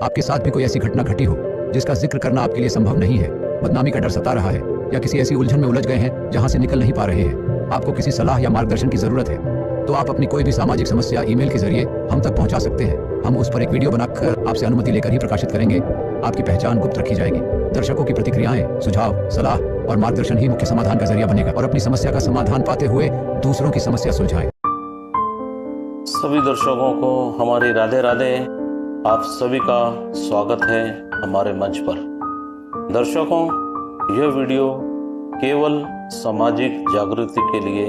आपके साथ भी कोई ऐसी घटना घटी हो जिसका जिक्र करना आपके लिए संभव नहीं है, बदनामी का डर सता रहा है, या किसी ऐसी उलझन में उलझ गए हैं जहां से निकल नहीं पा रहे हैं, आपको किसी सलाह या मार्गदर्शन की जरूरत है, तो आप अपनी कोई भी सामाजिक समस्या ईमेल के जरिए हम तक पहुंचा सकते हैं। हम उस पर एक वीडियो बनाकर आपसे अनुमति लेकर ही प्रकाशित करेंगे। आपकी पहचान गुप्त रखी जाएगी। दर्शकों की प्रतिक्रियाएं, सुझाव, सलाह और मार्गदर्शन ही मुख्य समाधान का जरिया बनेगा, और अपनी समस्या का समाधान पाते हुए दूसरों की समस्या सुलझाएं। सभी दर्शकों को हमारी राधे राधे। आप सभी का स्वागत है हमारे मंच पर। दर्शकों, यह वीडियो केवल सामाजिक जागृति के लिए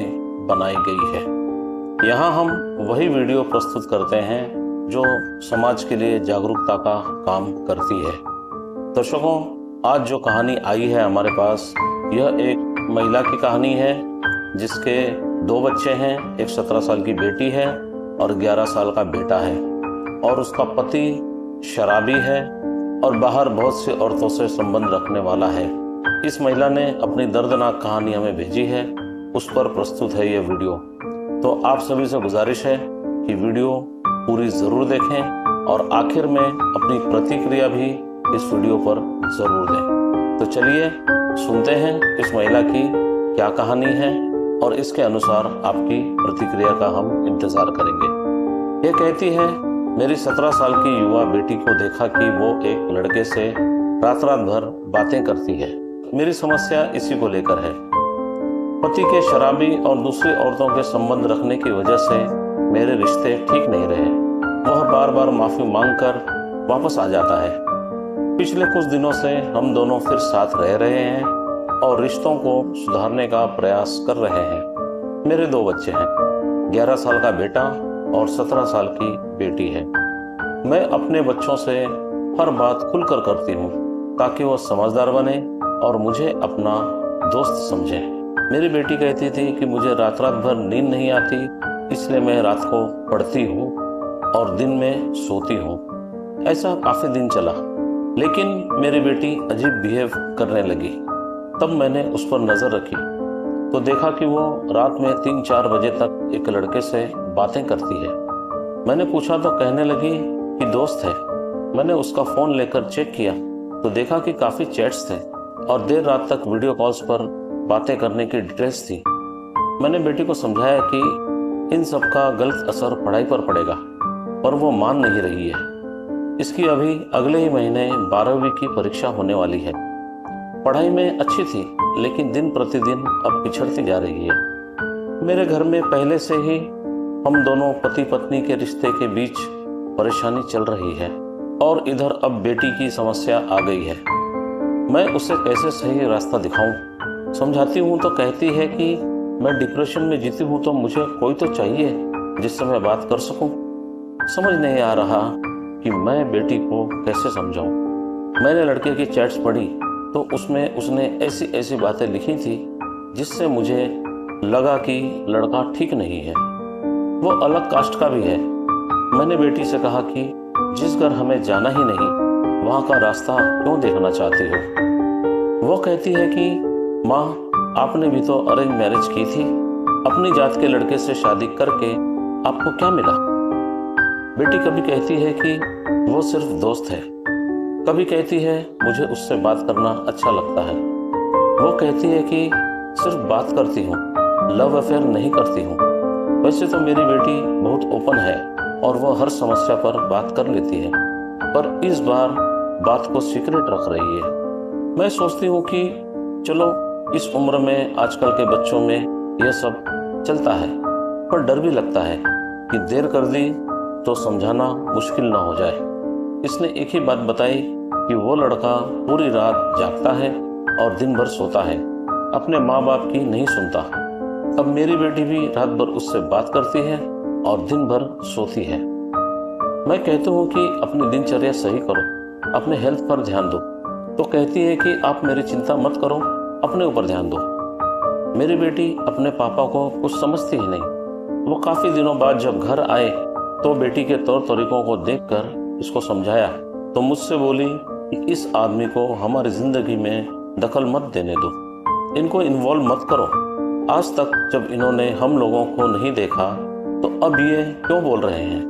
बनाई गई है। यहाँ हम वही वीडियो प्रस्तुत करते हैं जो समाज के लिए जागरूकता का काम करती है। दर्शकों, आज जो कहानी आई है हमारे पास, यह एक महिला की कहानी है जिसके 2 बच्चे हैं। एक 17 साल की बेटी है और 11 साल का बेटा है, और उसका पति शराबी है और बाहर बहुत सी औरतों से संबंध रखने वाला है। इस महिला ने अपनी दर्दनाक कहानी हमें भेजी है, उस पर प्रस्तुत है यह वीडियो। तो आप सभी से गुजारिश है कि वीडियो पूरी जरूर देखें और आखिर में अपनी प्रतिक्रिया भी इस वीडियो पर जरूर दें। तो चलिए सुनते हैं इस महिला की क्या कहानी है और इसके अनुसार आपकी प्रतिक्रिया का हम इंतजार करेंगे। ये कहती है, मेरी 17 साल की युवा बेटी को देखा कि वो एक लड़के से रात भर बातें करती है। मेरी समस्या इसी को लेकर है। पति के शराबी और दूसरी औरतों के संबंध रखने की वजह से मेरे रिश्ते ठीक नहीं रहे। वह बार बार माफी मांगकर वापस आ जाता है। पिछले कुछ दिनों से हम दोनों फिर साथ रह रहे हैं और रिश्तों को सुधारने का प्रयास कर रहे हैं। मेरे 2 बच्चे हैं, 11 साल का बेटा और 17 साल की बेटी है। मैं अपने बच्चों से हर बात खुलकर करती हूँ ताकि वो समझदार बने और मुझे अपना दोस्त समझे। मेरी बेटी कहती थी कि मुझे रात भर नींद नहीं आती, इसलिए मैं रात को पढ़ती हूँ और दिन में सोती हूँ। ऐसा काफी दिन चला, लेकिन मेरी बेटी अजीब बिहेव करने लगी। तब मैंने उस पर नजर रखी तो देखा कि वो रात में 3-4 बजे तक एक लड़के से बातें करती है। मैंने पूछा तो कहने लगी कि दोस्त है। मैंने उसका फोन लेकर चेक किया तो देखा कि काफी चैट्स थे और देर रात तक वीडियो कॉल्स पर बातें करने की डिटेल्स थी। मैंने बेटी को समझाया कि इन सब का गलत असर पढ़ाई पर पड़ेगा, पर वो मान नहीं रही है। इसकी अभी अगले ही महीने 12वीं की परीक्षा होने वाली है। पढ़ाई में अच्छी थी, लेकिन दिन प्रतिदिन अब पिछड़ती जा रही है। मेरे घर में पहले से ही हम दोनों पति पत्नी के रिश्ते के बीच परेशानी चल रही है, और इधर अब बेटी की समस्या आ गई है। मैं उसे कैसे सही रास्ता दिखाऊं? समझाती हूँ तो कहती है कि मैं डिप्रेशन में जीती हूँ, तो मुझे कोई तो चाहिए जिससे मैं बात कर सकूं। समझ नहीं आ रहा कि मैं बेटी को कैसे समझाऊं। मैंने लड़के की चैट्स पढ़ी तो उसमें उसने ऐसी ऐसी बातें लिखी थी जिससे मुझे लगा कि लड़का ठीक नहीं है, वो अलग कास्ट का भी है। मैंने बेटी से कहा कि जिस घर हमें जाना ही नहीं, वहाँ का रास्ता क्यों देखना चाहती हो? वो कहती है कि माँ, आपने भी तो अरेंज मैरिज की थी, अपनी जात के लड़के से शादी करके आपको क्या मिला? बेटी कभी कहती है कि वो सिर्फ दोस्त है, कभी कहती है मुझे उससे बात करना अच्छा लगता है। वो कहती है कि सिर्फ बात करती हूँ, लव अफेयर नहीं करती हूँ। वैसे तो मेरी बेटी बहुत ओपन है और वो हर समस्या पर बात कर लेती है, पर इस बार बात को सीक्रेट रख रही है। मैं सोचती हूँ कि चलो, इस उम्र में आजकल के बच्चों में यह सब चलता है, पर डर भी लगता है कि देर कर दी तो समझाना मुश्किल ना हो जाए। इसने एक ही बात बताई कि वो लड़का पूरी रात जागता है और दिन भर सोता है, अपने माँ बाप की नहीं सुनता। अब मेरी बेटी भी रात भर उससे बात करती है और दिन भर सोती है। मैं कहती हूँ कि अपनी दिनचर्या सही करो, अपने हेल्थ पर ध्यान दो, तो कहती है कि आप मेरी चिंता मत करो, अपने ऊपर ध्यान दो। मेरी बेटी अपने पापा को कुछ समझती ही नहीं। वो काफी दिनों बाद जब घर आए तो बेटी के तौर तरीकों को देखकर इसको समझाया तो मुझसे बोली कि इस आदमी को हमारी जिंदगी में दखल मत देने दो, इनको इन्वॉल्व मत करो। आज तक जब इन्होंने हम लोगों को नहीं देखा तो अब ये क्यों बोल रहे हैं?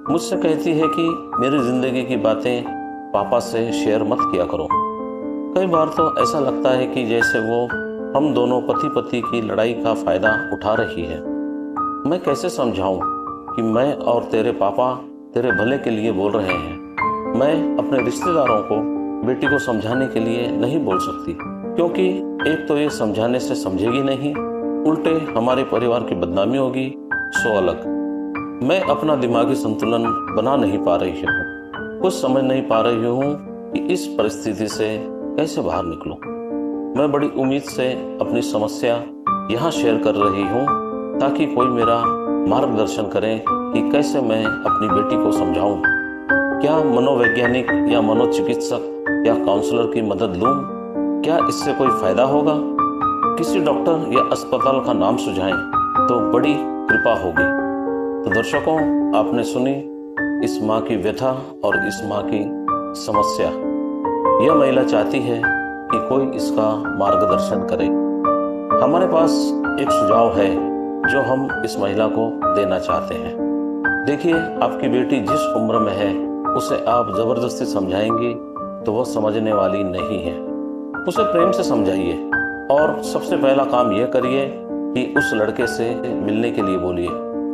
मुझसे कहती है कि मेरी जिंदगी की बातें पापा से शेयर मत किया करो। कई बार तो ऐसा लगता है कि जैसे वो हम दोनों पति पत्नी की लड़ाई का फायदा उठा रही है। मैं कैसे समझाऊं कि मैं और तेरे पापा तेरे भले के लिए बोल रहे हैं। मैं अपने रिश्तेदारों को बेटी को समझाने के लिए नहीं बोल सकती, क्योंकि एक तो ये समझाने से समझेगी नहीं, उल्टे हमारे परिवार की बदनामी होगी, सो अलग। मैं अपना दिमागी संतुलन बना नहीं पा रही हूँ। कुछ समझ नहीं पा रही हूँ कि इस परिस्थिति से कैसे बाहर निकलूं। मैं बड़ी उम्मीद से अपनी समस्या यहाँ शेयर कर रही हूँ, ताकि कोई मेरा मार्गदर्शन करे कि कैसे मैं अपनी बेटी को समझाऊं। क्या मनोवैज्ञानिक या मनोचिकित्सक या काउंसलर की मदद लूं? क्या इससे कोई फायदा होगा? किसी डॉक्टर या अस्पताल का नाम सुझाएं तो बड़ी कृपा होगी। तो दर्शकों, आपने सुनी इस माँ की व्यथा और इस माँ की समस्या। यह महिला चाहती है कि कोई इसका मार्गदर्शन करे। हमारे पास एक सुझाव है जो हम इस महिला को देना चाहते हैं। देखिए, आपकी बेटी जिस उम्र में है उसे आप जबरदस्ती समझाएंगी तो वह समझने वाली नहीं है। उसे प्रेम से समझाइए और सबसे पहला काम यह करिए कि उस लड़के से मिलने के लिए बोलिए।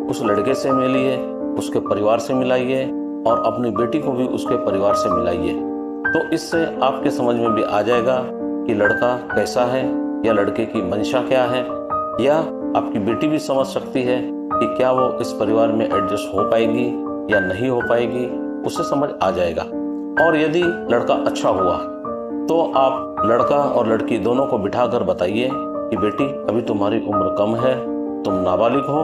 उस लड़के से मिलिए, उसके परिवार से मिलाइए और अपनी बेटी को भी उसके परिवार से मिलाइए। तो इससे आपके समझ में भी आ जाएगा कि लड़का कैसा है या लड़के की मंशा क्या है, या आपकी बेटी भी समझ सकती है कि क्या वो इस परिवार में एडजस्ट हो पाएगी या नहीं हो पाएगी। उसे समझ आ जाएगा। और यदि लड़का अच्छा हुआ तो आप लड़का और लड़की दोनों को बिठाकर बताइए कि बेटी, अभी तुम्हारी उम्र कम है, तुम नाबालिग हो,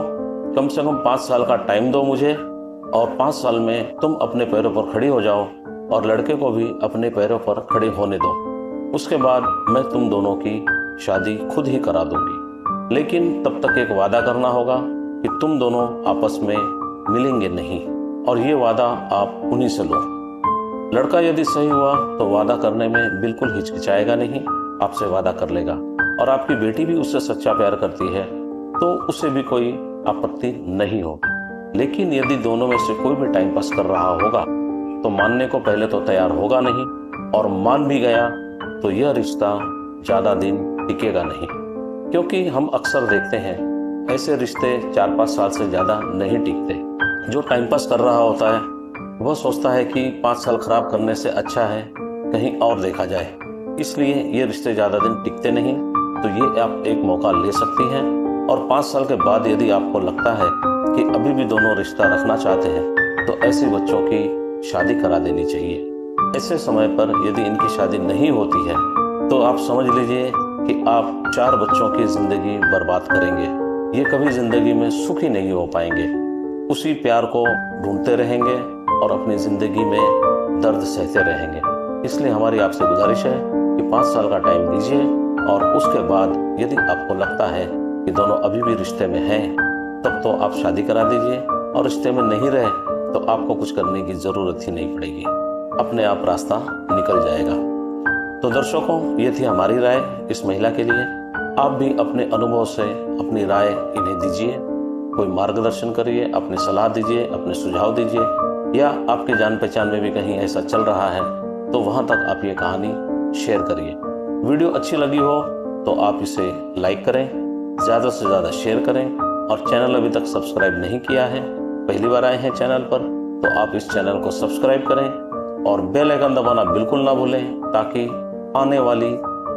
कम से कम 5 साल का टाइम दो मुझे, और 5 साल में तुम अपने पैरों पर खड़ी हो जाओ और लड़के को भी अपने पैरों पर खड़े होने दो। उसके बाद मैं तुम दोनों की शादी खुद ही करा दूंगी। लेकिन तब तक एक वादा करना होगा कि तुम दोनों आपस में मिलेंगे नहीं, और ये वादा आप उन्हीं से लो। लड़का यदि सही हुआ तो वादा करने में बिल्कुल हिचकिचाएगा नहीं, आपसे वादा कर लेगा। और आपकी बेटी भी उससे सच्चा प्यार करती है तो उसे भी कोई आपत्ति नहीं होगी। लेकिन यदि दोनों में से कोई भी टाइम पास कर रहा होगा तो मानने को पहले तो तैयार होगा नहीं, और मान भी गया तो यह रिश्ता ज्यादा दिन टिकेगा नहीं। क्योंकि हम अक्सर देखते हैं ऐसे रिश्ते 4-5 साल से ज्यादा नहीं टिकते। जो टाइम पास कर रहा होता है वह सोचता है कि 5 साल खराब करने से अच्छा है कहीं और देखा जाए, इसलिए ये रिश्ते ज्यादा दिन टिकते नहीं। तो ये आप एक मौका ले सकती हैं, और 5 साल के बाद यदि आपको लगता है कि अभी भी दोनों रिश्ता रखना चाहते हैं तो ऐसे बच्चों की शादी करा देनी चाहिए। ऐसे समय पर यदि इनकी शादी नहीं होती है तो आप समझ लीजिए कि आप 4 बच्चों की जिंदगी बर्बाद करेंगे। ये कभी जिंदगी में सुखी नहीं हो पाएंगे, उसी प्यार को ढूंढते रहेंगे और अपनी जिंदगी में दर्द सहते रहेंगे। इसलिए हमारी आपसे गुजारिश है कि 5 साल का टाइम दीजिए, और उसके बाद यदि आपको लगता है कि दोनों अभी भी रिश्ते में हैं तब तो आप शादी करा दीजिए, और रिश्ते में नहीं रहे तो आपको कुछ करने की जरूरत ही नहीं पड़ेगी, अपने आप रास्ता निकल जाएगा। तो दर्शकों, ये थी हमारी राय इस महिला के लिए। आप भी अपने अनुभव से अपनी राय इन्हें दीजिए, कोई मार्गदर्शन करिए, अपनी सलाह दीजिए, अपने सुझाव दीजिए, या आपके जान पहचान में भी कहीं ऐसा चल रहा है तो वहां तक आप ये कहानी शेयर करिए। वीडियो अच्छी लगी हो तो आप इसे लाइक करें, ज़्यादा से ज़्यादा शेयर करें, और चैनल अभी तक सब्सक्राइब नहीं किया है, पहली बार आए हैं चैनल पर, तो आप इस चैनल को सब्सक्राइब करें और बेल आइकन दबाना बिल्कुल ना भूलें, ताकि आने वाली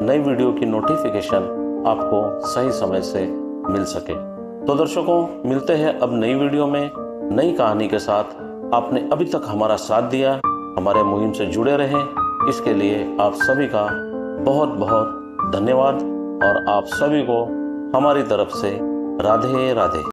नई वीडियो की नोटिफिकेशन आपको सही समय से मिल सके। तो दर्शकों, मिलते हैं अब नई वीडियो में नई कहानी के साथ। आपने अभी तक हमारा साथ दिया, हमारे मुहिम से जुड़े रहें, इसके लिए आप सभी का बहुत बहुत धन्यवाद, और आप सभी को हमारी तरफ से राधे राधे।